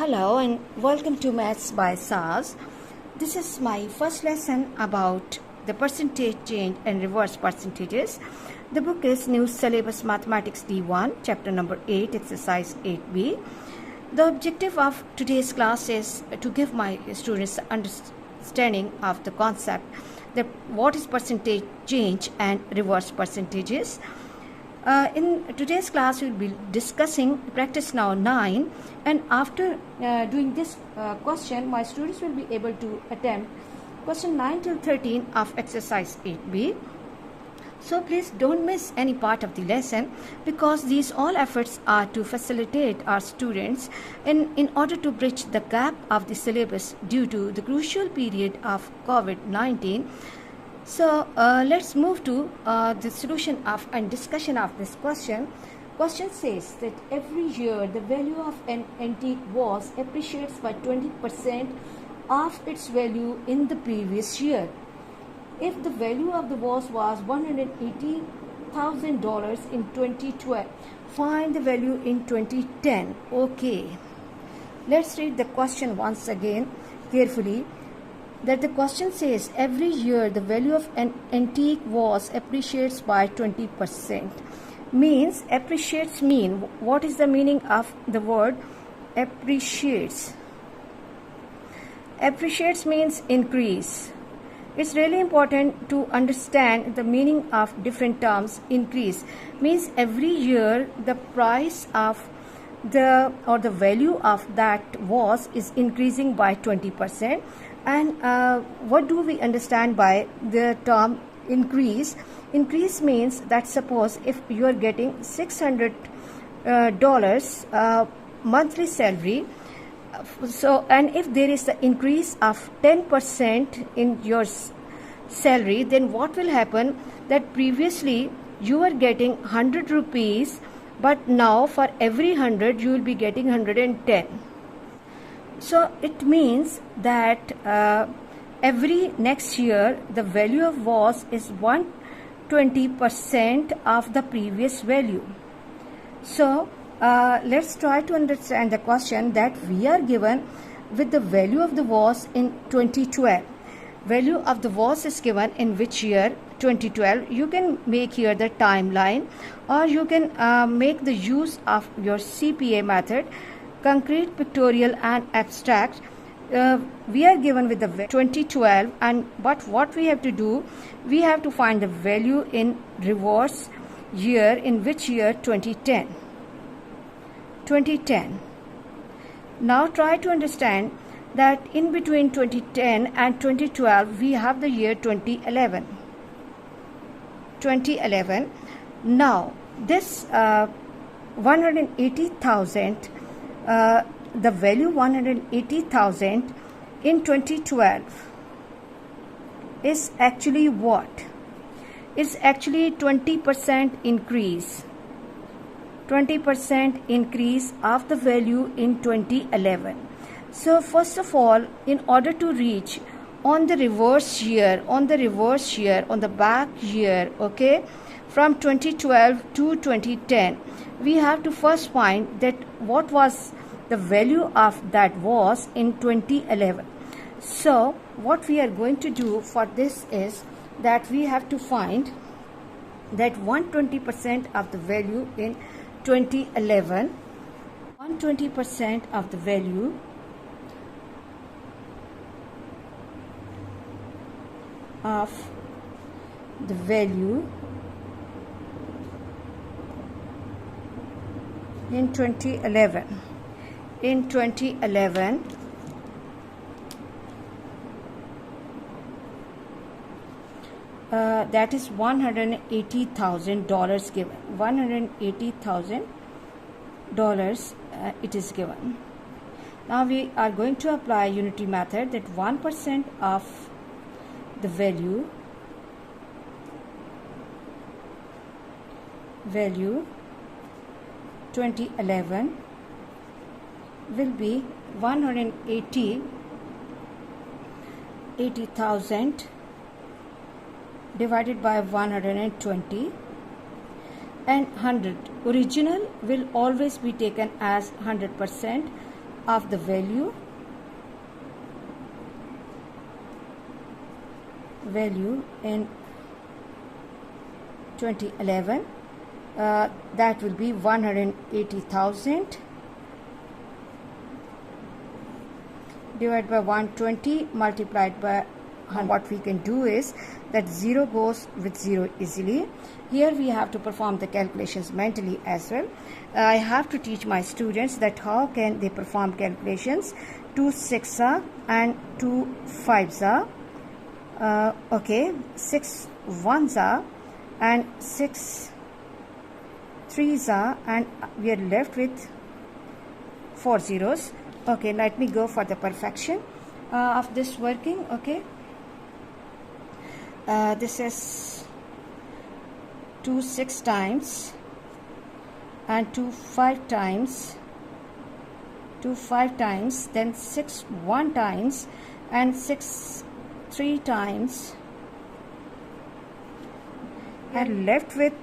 Hello and welcome to Maths by SAS. This is my first lesson about the percentage change and reverse percentages. The book is New Syllabus Mathematics D1, chapter number 8, exercise 8B. The objective of today's class is to give my students understanding of the concept that what is percentage change and reverse percentages. In today's class, we will be discussing Practice Now 9, and after doing this question, my students will be able to attempt question 9 till 13 of exercise 8B. So please don't miss any part of the lesson, because these all efforts are to facilitate our students in order to bridge the gap of the syllabus due to the crucial period of COVID-19. So let's move to the solution of and discussion of this question. Question says that every year the value of an antique vase appreciates by 20% of its value in the previous year. If the value of the vase was $180,000 in 2012, find the value in 2010. Okay, let's read the question once again carefully. That the question says every year the value of an antique vase appreciates by 20%. Means appreciates mean, what is the meaning of the word appreciates? Appreciates means increase. It's really important to understand the meaning of different terms. Increase means every year the price of the value of that vase is increasing by 20%. And what do we understand by the term increase? Increase means that suppose if you are getting $600 monthly salary, so and if there is the increase of 10% in your salary, then what will happen? That previously you were getting 100 rupees, but now for every 100 you will be getting 110. So it means that every next year the value of vase is 120% of the previous value. So let's try to understand the question that we are given with the value of the vase in 2012. Value of the vase is given in which year? 2012. You can make here the timeline, or you can make the use of your CPA method, concrete, pictorial and abstract. We are given with the 2012, and but what we have to do, we have to find the value in reverse year, in which year? 2010. 2010. Now try to understand that in between 2010 and 2012 we have the year 2011. 2011. Now this 180,000, the value 180,000 in 2012 is actually what? It's actually 20% increase. 20% increase of the value in 2011. So first of all, in order to reach on the reverse year, on the back year, okay, from 2012 to 2010, we have to first find that what was the value of that vase in 2011. So what we are going to do for this is that we have to find that 120% of the value in 2011, 120% of the value in 2011. In 2011, that is $180,000 given. $180,000 it is given. Now we are going to apply unity method, that 1% of the value 2011 will be 180,000 divided by 120, and 100. Original will always be taken as 100%. of the value in 2011, that will be 180,000 divided by 120 multiplied by 100. What we can do is that 0 goes with 0 easily. Here we have to perform the calculations mentally as well. I have to teach my students that how can they perform calculations. 2 6s and 2 5s. Okay, 6 1s and 6 3s, and we are left with 4 zeros. Okay, let me go for the perfection of this working. Okay, this is 2 6 times and 2 5 times, 2 5 times, then 6 1 times and 6 3 times, and left with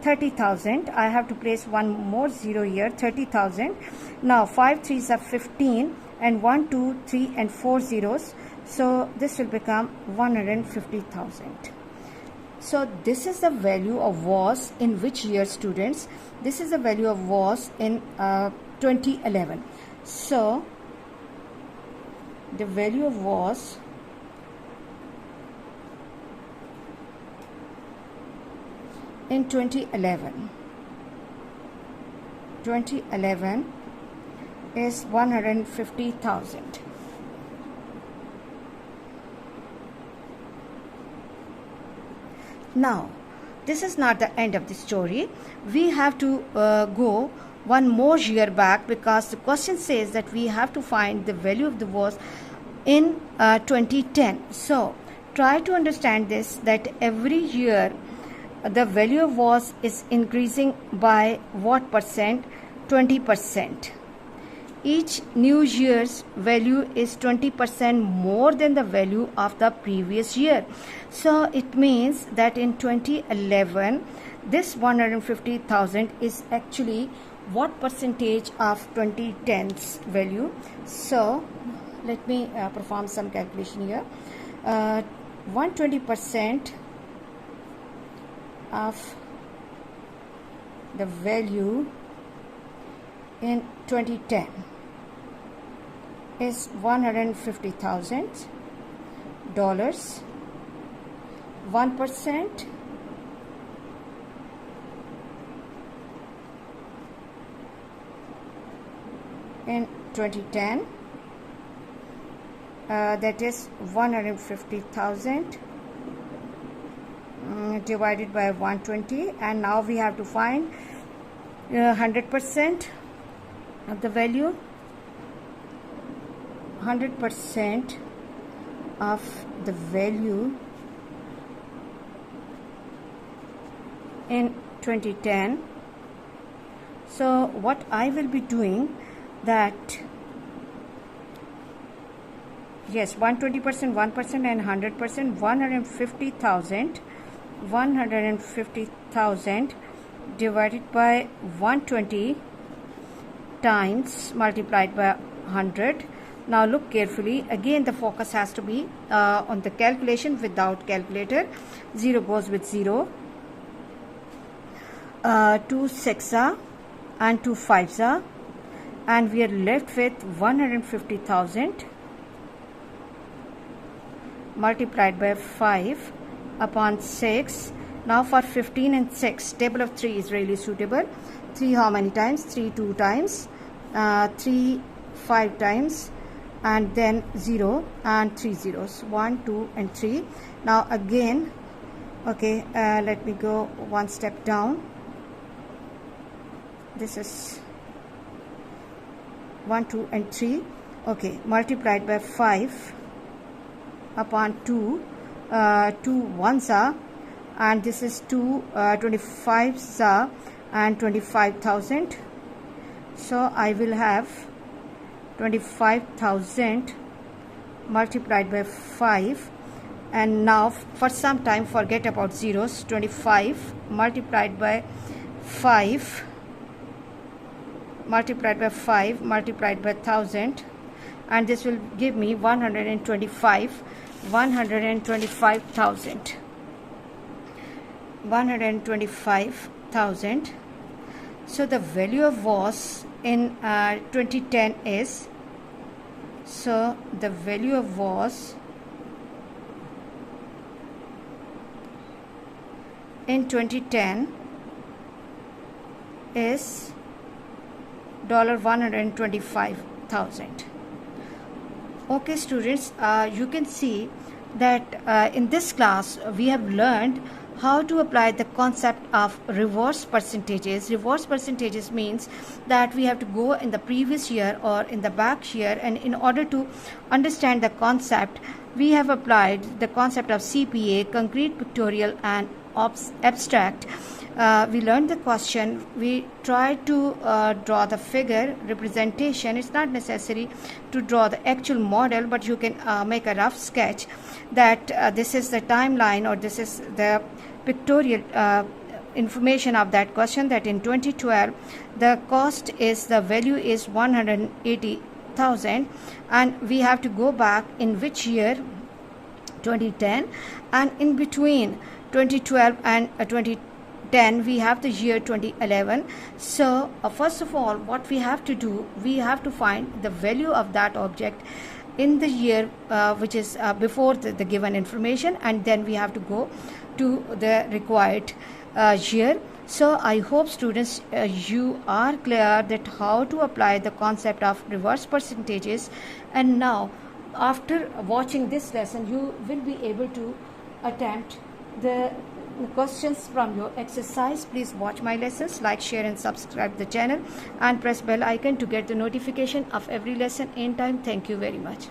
30,000. I have to place one more zero here, 30,000. Now 5 3s are 15 and 1 2 3 and 4 zeros, so this will become 150,000. So this is the value of was in which year, students? This is the value of was in 2011. So the value of was in 2011 is 150,000. Now this is not the end of the story. We have to go one more year back, because the question says that we have to find the value of the was in 2010. So try to understand this, that every year the value of was is increasing by what percent? 20%. Each new year's value is 20% more than the value of the previous year. So it means that in 2011 this 150,000 is actually what percentage of 2010's value? So let me perform some calculation here. 120% of the value in 2010 is $150,000. 1% in 2010, that is 150,000 divided by 120, and now we have to find 100% of the value. 100% of the value in 2010. So what I will be doing, that yes, 120%, 1% and 100%, 150,000 divided by 120 times multiplied by 100. Now look carefully, again the focus has to be on the calculation without calculator. 0 goes with 0. 2 6s and 2 5s, and we are left with 150,000 multiplied by 5 upon 6. Now for 15 and 6, table of 3 is really suitable. 3 how many times? 3 2 times, 3 5 times, and then 0 and 3 zeros, 1 2 and 3. Now again, okay, let me go one step down. This is 1 2 and 3. Okay, multiplied by 5 upon 2. 2 1s are, and this is 2 25s are, and 25,000. So I will have 25,000 multiplied by 5, and now for some time forget about zeros. 25 multiplied by 5 multiplied by 5 multiplied by 1000, and this will give me 125,000. So the value of was in 2010 is, so the value of was in 2010 is $125,000. Okay students, you can see that in this class we have learned how to apply the concept of reverse percentages. Reverse percentages means that we have to go in the previous year or in the back year, and in order to understand the concept, we have applied the concept of CPA, concrete, pictorial and abstract. We learned the question, we try to draw the figure representation. It's not necessary to draw the actual model, but you can make a rough sketch that this is the timeline, or this is the pictorial information of that question, that in 2012 the cost is, the value is 180,000, and we have to go back in which year, 2010, and in between 2012 and 2010 we have the year 2011. So first of all, what we have to do, we have to find the value of that object in the year which is before the given information, and then we have to go to the required year. So I hope students you are clear that how to apply the concept of reverse percentages, and now after watching this lesson you will be able to attempt the questions from your exercise. Please watch my lessons, like, share and subscribe the channel, and press bell icon to get the notification of every lesson in time. Thank you very much.